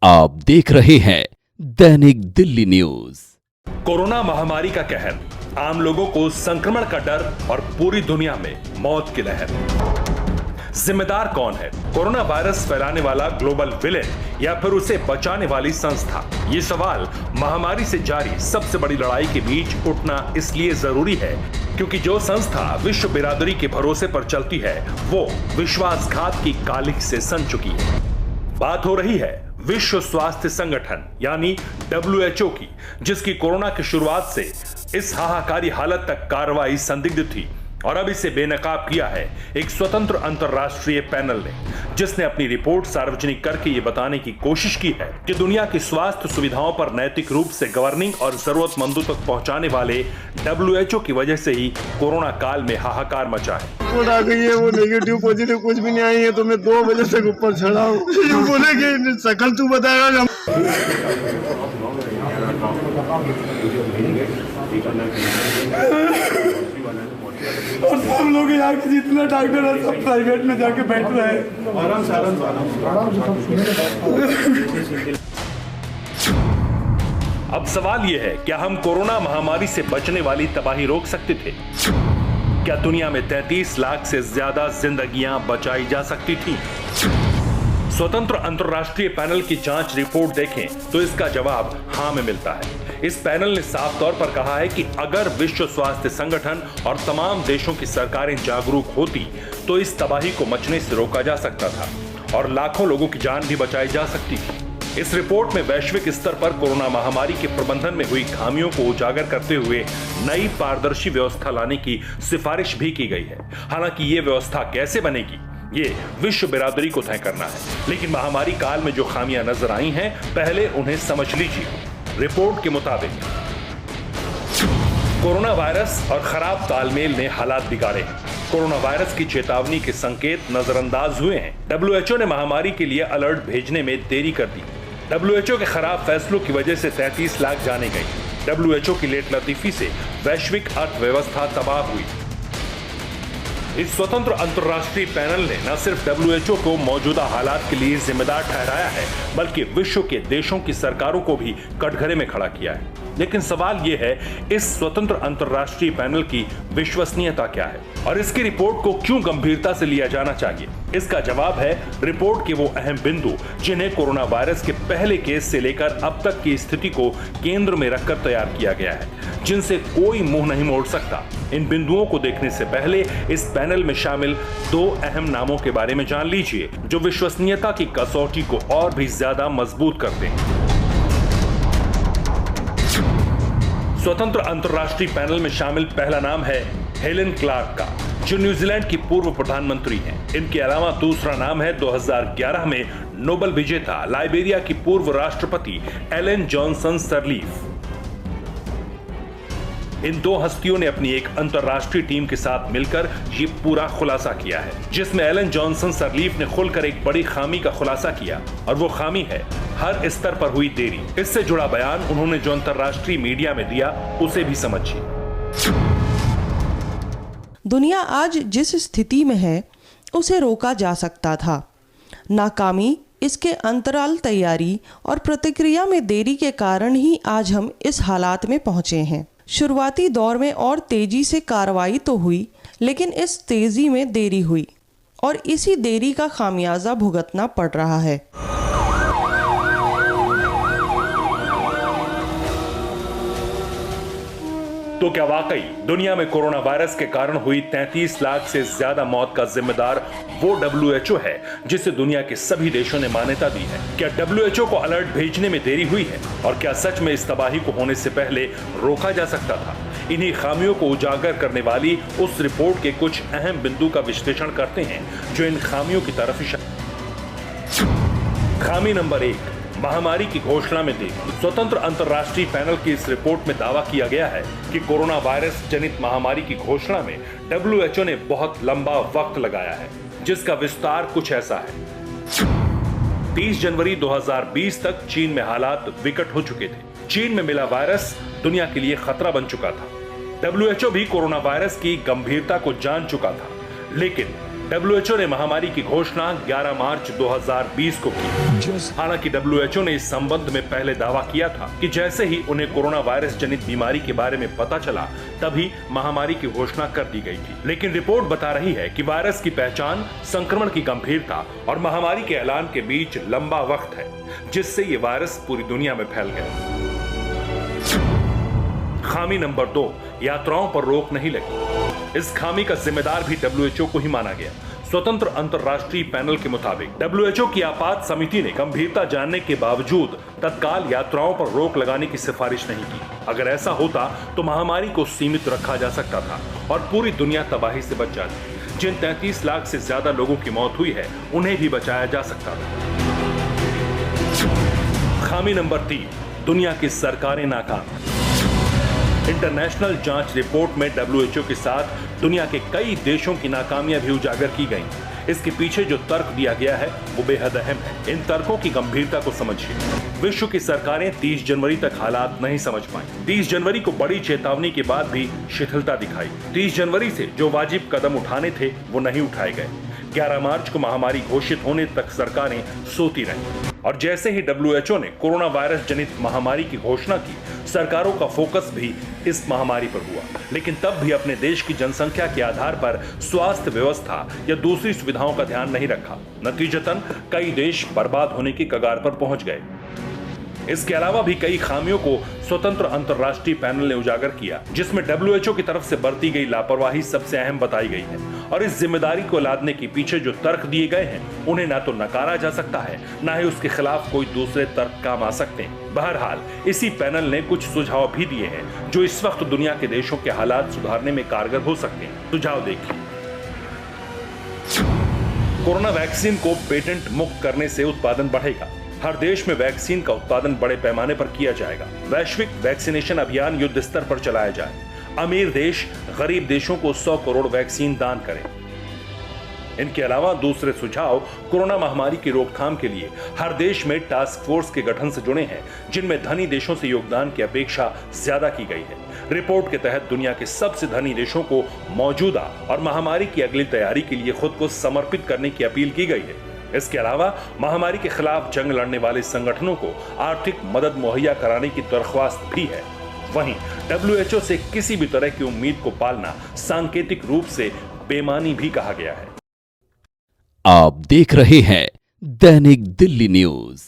आप देख रहे हैं दैनिक दिल्ली न्यूज। कोरोना महामारी का कहर, आम लोगों को संक्रमण का डर और पूरी दुनिया में मौत की लहर। जिम्मेदार कौन है? कोरोना वायरस फैलाने वाला ग्लोबल विलेन या फिर उसे बचाने वाली संस्था? ये सवाल महामारी से जारी सबसे बड़ी लड़ाई के बीच उठना इसलिए जरूरी है क्योंकि जो संस्था विश्व बिरादरी के भरोसे पर चलती है वो विश्वासघात की कालिख से सन चुकी है। बात हो रही है विश्व स्वास्थ्य संगठन यानी WHO की, जिसकी कोरोना की शुरुआत से इस हाहाकारी हालत तक कार्रवाई संदिग्ध थी और अब इसे बेनकाब किया है एक स्वतंत्र अंतरराष्ट्रीय पैनल ने, जिसने अपनी रिपोर्ट सार्वजनिक करके ये बताने की कोशिश की है कि दुनिया की स्वास्थ्य सुविधाओं पर नैतिक रूप से गवर्निंग और जरूरतमंदों तक पहुंचाने वाले WHO की वजह से ही कोरोना काल में हाहाकार मचा है। आ गई है, वो नेगेटिव पॉजिटिव कुछ भी नहीं आई है, तो मैं 2 बजे से ऊपर चढ़ा हूँ। बोले कि शकल तू बताएगा। और सब लोग यहाँ के जितना डॉक्टर है सब प्राइवेट में जाके बैठ रहे हैं। आराम से अब सवाल यह है, क्या हम कोरोना महामारी से बचने वाली तबाही रोक सकते थे? क्या दुनिया में 33 लाख से ज्यादा जिंदगियां बचाई जा सकती थी? स्वतंत्र अंतरराष्ट्रीय पैनल की जांच रिपोर्ट देखें तो इसका जवाब हाँ में मिलता है। इस पैनल ने साफ तौर पर कहा है कि अगर विश्व स्वास्थ्य संगठन और तमाम देशों की सरकारें जागरूक होती तो इस तबाही को मचने से रोका जा सकता था और लाखों लोगों की जान भी बचाई जा सकती थी। इस रिपोर्ट में वैश्विक स्तर पर कोरोना महामारी के प्रबंधन में हुई खामियों को उजागर करते हुए नई पारदर्शी व्यवस्था लाने की सिफारिश भी की गई है। हालांकि ये व्यवस्था कैसे बनेगी ये विश्व बिरादरी को तय करना है, लेकिन महामारी काल में जो खामियां नजर आई हैं पहले उन्हें समझ लीजिए। रिपोर्ट के मुताबिक कोरोना वायरस और खराब तालमेल ने हालात बिगाड़े हैं। कोरोना वायरस की चेतावनी के संकेत नजरअंदाज हुए हैं। WHO ने महामारी के लिए अलर्ट भेजने में देरी कर दी। WHO के खराब फैसलों की वजह से 33 लाख जाने गई। WHO की लेट लतीफी से वैश्विक अर्थव्यवस्था तबाह हुई। इस स्वतंत्र अंतरराष्ट्रीय पैनल ने न सिर्फ WHO को मौजूदा हालात के लिए जिम्मेदार ठहराया है, बल्कि विश्व के देशों की सरकारों को भी कटघरे में खड़ा किया है। लेकिन सवाल यह है, इस स्वतंत्र अंतरराष्ट्रीय पैनल की विश्वसनीयता क्या है और इसकी रिपोर्ट को क्यों गंभीरता से लिया जाना चाहिए? इसका जवाब है रिपोर्ट के वो अहम बिंदु जिन्हें कोरोना वायरस के पहले केस से लेकर अब तक की स्थिति को केंद्र में रखकर तैयार किया गया है, जिनसे कोई मुंह नहीं मोड़ सकता। इन बिंदुओं को देखने से पहले इस पैनल में शामिल 2 अहम नामों के बारे में जान लीजिए जो विश्वसनीयता की कसौटी को और भी ज्यादा मजबूत करते हैं। स्वतंत्र अंतरराष्ट्रीय पैनल में शामिल पहला नाम है हेलेन क्लार्क का, जो न्यूजीलैंड की पूर्व प्रधानमंत्री हैं। इनके अलावा दूसरा नाम है 2011 में नोबेल विजेता लाइबेरिया की पूर्व राष्ट्रपति एलेन जॉनसन सरलीफ। इन 2 हस्तियों ने अपनी एक अंतरराष्ट्रीय टीम के साथ मिलकर ये पूरा खुलासा किया है, जिसमें एलेन जॉनसन सरलीफ ने खुलकर एक बड़ी खामी का खुलासा किया और वो खामी है हर स्तर पर हुई देरी। इससे जुड़ा बयान उन्होंने जो अंतरराष्ट्रीय मीडिया में दिया उसे भी समझिए। दुनिया आज जिस स्थिति में है उसे रोका जा सकता था। नाकामी, इसके अंतराल तैयारी और प्रतिक्रिया में देरी के कारण ही आज हम इस हालात में पहुंचे हैं। शुरुआती दौर में और तेजी से कार्रवाई तो हुई, लेकिन इस तेजी में देरी हुई और इसी देरी का खामियाजा भुगतना पड़ रहा है। तो क्या वाकई दुनिया में कोरोना वायरस के कारण हुई 33 लाख से ज्यादा मौत का जिम्मेदार वो WHO है जिसे दुनिया के सभी देशों ने मान्यता दी है? क्या WHO को अलर्ट भेजने में देरी हुई है और क्या सच में इस तबाही को होने से पहले रोका जा सकता था? इन्हीं खामियों को उजागर करने वाली उस रिपोर्ट के कुछ अहम बिंदु का विश्लेषण करते हैं जो इन खामियों की तरफ इशारा। खामी नंबर 1, महामारी की घोषणा में देरी। स्वतंत्र अंतरराष्ट्रीय पैनल की इस रिपोर्ट में दावा किया गया है कि कोरोना वायरस जनित महामारी की घोषणा में WHO ने बहुत लंबा वक्त लगाया है, जिसका विस्तार कुछ ऐसा है। 30 जनवरी 2020 तक चीन में हालात विकट हो चुके थे। चीन में मिला वायरस दुनिया के लिए खतरा बन चुका था। WHO भी कोरोना वायरस की गंभीरता को जान चुका था, लेकिन डब्ल्यूएचओ ने महामारी की घोषणा 11 मार्च 2020 को की। हालांकि डब्ल्यूएचओ ने इस संबंध में पहले दावा किया था कि जैसे ही उन्हें कोरोना वायरस जनित बीमारी के बारे में पता चला तभी महामारी की घोषणा कर दी गई थी। लेकिन रिपोर्ट बता रही है कि वायरस की पहचान, संक्रमण की गंभीरता और महामारी के ऐलान के बीच लंबा वक्त है, जिससे ये वायरस पूरी दुनिया में फैल गया। खामी नंबर 2, यात्राओं पर रोक नहीं लगी। इस खामी का जिम्मेदार भी डब्ल्यूएचओ को ही माना गया। स्वतंत्र अंतर्राष्ट्रीय पैनल के मुताबिक डब्ल्यूएचओ की आपात समिति ने गंभीरता जानने के बावजूद तत्काल यात्राओं पर रोक लगाने की सिफारिश नहीं की। अगर ऐसा होता तो महामारी को सीमित रखा जा सकता था और पूरी दुनिया तबाही से बच जाती। जिन 33 लाख से ज्यादा लोगों की मौत हुई है, उन्हें भी बचाया जा सकता था। खामी नंबर 3, दुनिया की सरकारें नाकाम। इंटरनेशनल जांच रिपोर्ट में डब्ल्यूएचओ के साथ दुनिया के कई देशों की नाकामियां भी उजागर की गईं। इसके पीछे जो तर्क दिया गया है वो बेहद अहम है। इन तर्कों की गंभीरता को समझिए। विश्व की सरकारें 30 जनवरी तक हालात नहीं समझ पाई। 30 जनवरी को बड़ी चेतावनी के बाद भी शिथिलता दिखाई। 30 जनवरी से जो वाजिब कदम उठाने थे वो नहीं उठाए गए। 11 मार्च को महामारी घोषित होने तक सरकारें सोती रहीं और जैसे ही डब्ल्यूएचओ ने कोरोना वायरस जनित महामारी की घोषणा की, सरकारों का फोकस भी इस महामारी पर हुआ। लेकिन तब भी अपने देश की जनसंख्या के आधार पर स्वास्थ्य व्यवस्था या दूसरी सुविधाओं का ध्यान नहीं रखा। नतीजतन कई देश बर्बाद होने की कगार पर पहुंच गए। इसके अलावा भी कई खामियों को स्वतंत्र अंतर्राष्ट्रीय पैनल ने उजागर किया, जिसमें डब्ल्यूएचओ की तरफ से बरती गई लापरवाही सबसे अहम बताई गई है। और इस जिम्मेदारी को लादने के पीछे जो तर्क दिए गए हैं, उन्हें ना तो नकारा जा सकता है, ना ही उसके खिलाफ कोई दूसरे तर्क काम आ सकते हैं। बहरहाल इसी पैनल ने कुछ सुझाव भी दिए हैं जो इस वक्त दुनिया के देशों के हालात सुधारने में कारगर हो सकते हैं। सुझाव देखिए। कोरोना वैक्सीन को पेटेंट मुक्त करने से उत्पादन बढ़ेगा। हर देश में वैक्सीन का उत्पादन बड़े पैमाने पर किया जाएगा। वैश्विक वैक्सीनेशन अभियान युद्ध स्तर पर चलाया जाए। अमीर देश गरीब देशों को 100 करोड़ वैक्सीन दान करें। इनके अलावा दूसरे सुझाव कोरोना महामारी की रोकथाम के लिए हर देश में टास्क फोर्स के गठन से जुड़े हैं, जिनमें धनी देशों से योगदान की अपेक्षा ज्यादा की गई है। रिपोर्ट के तहत दुनिया के सबसे धनी देशों को मौजूदा और महामारी की अगली तैयारी के लिए खुद को समर्पित करने की अपील की गई है। इसके अलावा महामारी के खिलाफ जंग लड़ने वाले संगठनों को आर्थिक मदद मुहैया कराने की दरख्वास्त भी है। वहीं डब्ल्यूएचओ से किसी भी तरह की उम्मीद को पालना सांकेतिक रूप से बेईमानी भी कहा गया है। आप देख रहे हैं दैनिक दिल्ली न्यूज।